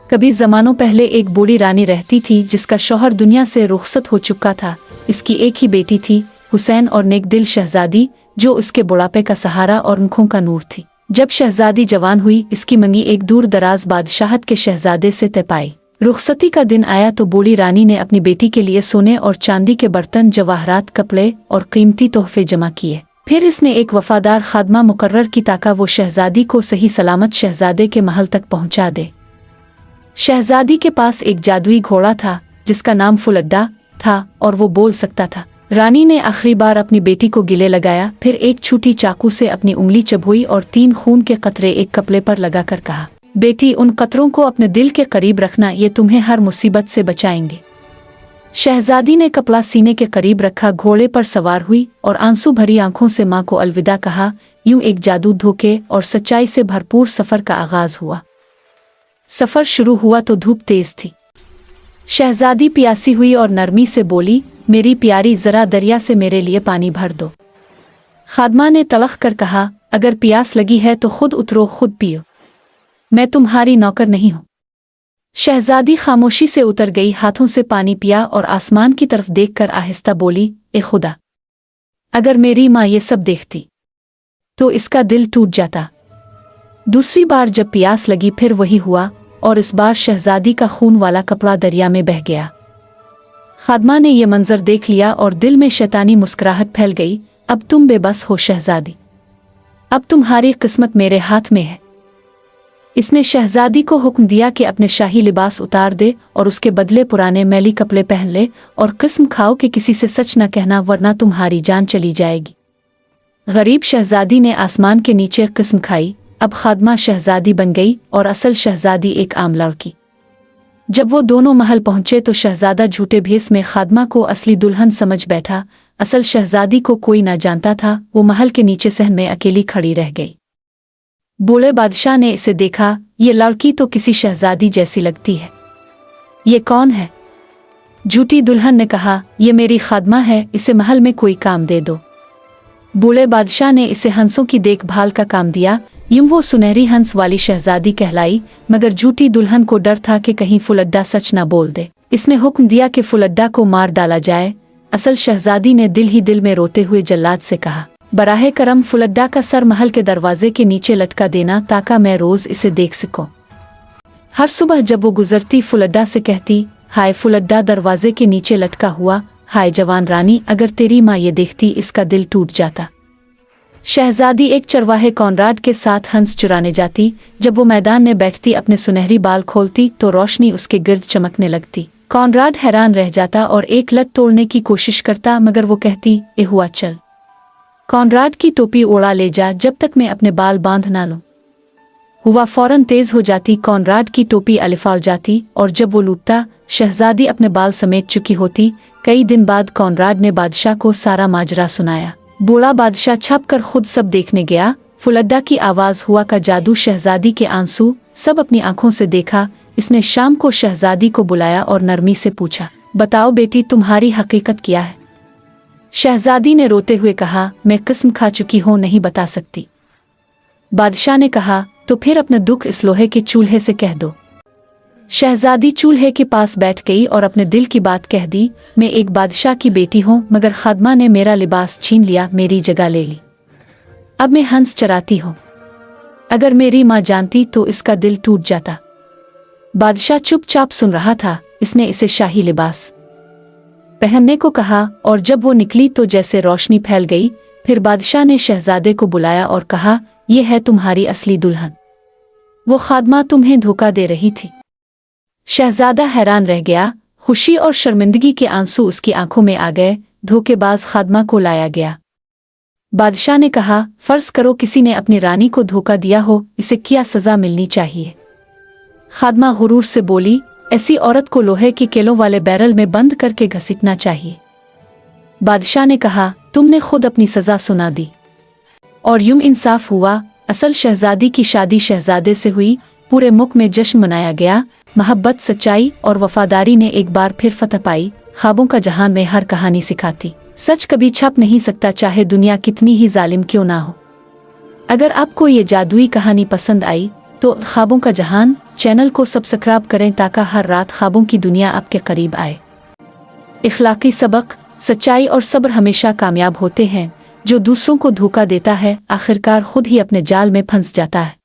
कभी ज़मानों पहले एक बूढ़ी रानी रहती थी जिसका शौहर दुनिया से रुखसत हो चुका था। इसकी एक ही बेटी थी, हुसैन, और नेक दिल शहजादी, जो उसके बुढ़ापे का सहारा और आँखों का नूर थी। जब शहजादी जवान हुई, इसकी मंगी एक दूर दराज बादशाहत के शहजादे से तय पाई। रुखसती का दिन आया तो बूढ़ी रानी ने अपनी बेटी के लिए सोने और चांदी के बर्तन, जवाहरात, कपड़े और कीमती तोहफे जमा किए। फिर इसने एक वफादार खादमा मुकर्रर की ताका वो शहजादी को सही सलामत शहजादे के महल तक पहुंचा दे। शहजादी के पास एक जादुई घोड़ा था जिसका नाम फुलड्डा था और वो बोल सकता था। रानी ने आखिरी बार अपनी बेटी को गिले लगाया, फिर एक छोटी चाकू से अपनी उंगली चबोई और 3 खून के कतरे एक कपड़े पर लगाकर कहा, बेटी, उन कतरों को अपने दिल के करीब रखना, ये तुम्हें हर मुसीबत से बचाएंगे। शहजादी ने कपड़ा सीने के करीब रखा, घोड़े पर सवार हुई और आंसू भरी आंखों से माँ को अलविदा कहा। यूं एक जादू, धोखे और सच्चाई से भरपूर सफर का आगाज हुआ। सफर शुरू हुआ तो धूप तेज थी। शहजादी प्यासी हुई और नरमी से बोली, मेरी प्यारी, जरा दरिया से मेरे लिए पानी भर दो। खादमा ने तलख कर कहा, अगर प्यास लगी है तो खुद उतरो, खुद पियो, मैं तुम्हारी नौकर नहीं हूं। शहजादी खामोशी से उतर गई, हाथों से पानी पिया और आसमान की तरफ देखकर आहिस्ता बोली, ए खुदा, अगर मेरी माँ ये सब देखती तो इसका दिल टूट जाता। दूसरी बार जब प्यास लगी, फिर वही हुआ और इस बार शहजादी का खून वाला कपड़ा दरिया में बह गया। खादमा ने यह मंजर देख लिया और दिल में शैतानी मुस्कुराहट फैल गई। अब तुम बेबस हो शहजादी, अब तुम्हारी किस्मत मेरे हाथ में है। इसने शहजादी को हुक्म दिया कि अपने शाही लिबास उतार दे और उसके बदले पुराने मैली कपड़े पहन ले और कसम खाओ कि किसी से सच न कहना, वरना तुम्हारी जान चली जाएगी। गरीब शहजादी ने आसमान के नीचे कसम खाई। अब खादमा शहजादी बन गई और असल शहजादी एक आम लड़की। जब वो दोनों महल पहुंचे तो शहजादा झूठे भेस में खादमा को असली दुल्हन समझ बैठा। असल शहजादी को कोई ना जानता था। वो महल के नीचे सहन में अकेली खड़ी रह गई। बूढ़े बादशाह ने इसे देखा, ये लड़की तो किसी शहजादी जैसी लगती है, ये कौन है? झूठी दुल्हन ने कहा, ये मेरी खादमा है, इसे महल में कोई काम दे दो। बूढ़े बादशाह ने इसे हंसों की देखभाल का काम दिया। यूं वो सुनहरी हंस वाली शहजादी कहलाई, मगर झूठी दुल्हन को डर था कि कहीं फुलड्डा सच ना बोल दे। इसने हुक्म दिया कि फुलड्डा को मार डाला जाए। असल शहजादी ने दिल ही दिल में रोते हुए जल्लाद से कहा, बराहे करम फुलड्डा का सर महल के दरवाजे के नीचे लटका देना, ताकि मैं रोज इसे देख सकूं। हर सुबह जब वो गुजरती, फुलड्डा से कहती, हाय फुलड्डा, दरवाजे के नीचे लटका हुआ, हाय जवान रानी, अगर तेरी माँ ये देखती इसका दिल टूट जाता। शहजादी एक चरवाहे कॉनराड के साथ हंस चुराने जाती। जब वो मैदान में बैठती, अपने सुनहरी बाल खोलती तो रोशनी उसके गिर्द चमकने लगती। कॉनराड हैरान रह जाता और एक लत तोड़ने की कोशिश करता, मगर वो कहती, ए हुआ चल, कॉनराड की टोपी उड़ा ले जा, जब तक मैं अपने बाल बांध ना लूं। हुआ फौरन तेज हो जाती, कॉनराड की टोपी अलिफाड़ जाती और जब वो लूटता, शहजादी अपने बाल समेट चुकी होती। कई दिन बाद कॉनराड ने बादशाह को सारा माजरा सुनाया। बूढ़ा बादशाह छप कर खुद सब देखने गया। फुलड्डा की आवाज, हुआ का जादू, शहजादी के आंसू, सब अपनी आंखों से देखा। इसने शाम को शहजादी को बुलाया और नरमी से पूछा, बताओ बेटी, तुम्हारी हकीकत क्या है? शहजादी ने रोते हुए कहा, मैं कसम खा चुकी हूँ, नहीं बता सकती। बादशाह ने कहा, तो फिर अपने दुख इस लोहे के चूल्हे से कह दो। शहजादी चूल्हे के पास बैठ गई और अपने दिल की बात कह दी, मैं एक बादशाह की बेटी हूँ, मगर खादमा ने मेरा लिबास छीन लिया, मेरी जगह ले ली। अब मैं हंस चराती हूँ। अगर मेरी माँ जानती तो इसका दिल टूट जाता। बादशाह चुपचाप सुन रहा था। इसने इसे शाही लिबास पहनने को कहा और जब वो निकली तो जैसे रोशनी फैल गई। फिर बादशाह ने शहजादे को बुलाया और कहा, यह है तुम्हारी असली दुल्हन। वो खादमा तुम्हें धोखा दे रही थी। शहजादा हैरान रह गया। खुशी और शर्मिंदगी के आंसू उसकी आंखों में आ गए। धोखेबाज खादमा को लाया गया। बादशाह ने कहा, फर्ज करो किसी ने अपनी रानी को धोखा दिया हो, इसे क्या सजा मिलनी चाहिए? खादमा गुरूर से बोली, ऐसी औरत को लोहे के केलों वाले बैरल में बंद करके घसीटना चाहिए। बादशाह ने कहा, तुमने खुद अपनी सजा सुना दी। और यूं इंसाफ हुआ। असल शहजादी की शादी शहजादे से हुई। पूरे मुल्क में जश्न मनाया गया। मोहब्बत, सच्चाई और वफादारी ने एक बार फिर फतह पाई। ख्वाबों का जहान में हर कहानी सिखाती, सच कभी छप नहीं सकता, चाहे दुनिया कितनी ही जालिम क्यों ना हो। अगर आपको ये जादुई कहानी पसंद आई तो ख्वाबों का जहान चैनल को सब्सक्राइब करें ताकि हर रात ख्वाबों की दुनिया आपके करीब आए। इखलाकी सबक, सच्चाई और सब्र हमेशा कामयाब होते हैं। जो दूसरों को धोखा देता है आखिरकार खुद ही अपने जाल में फंस जाता है।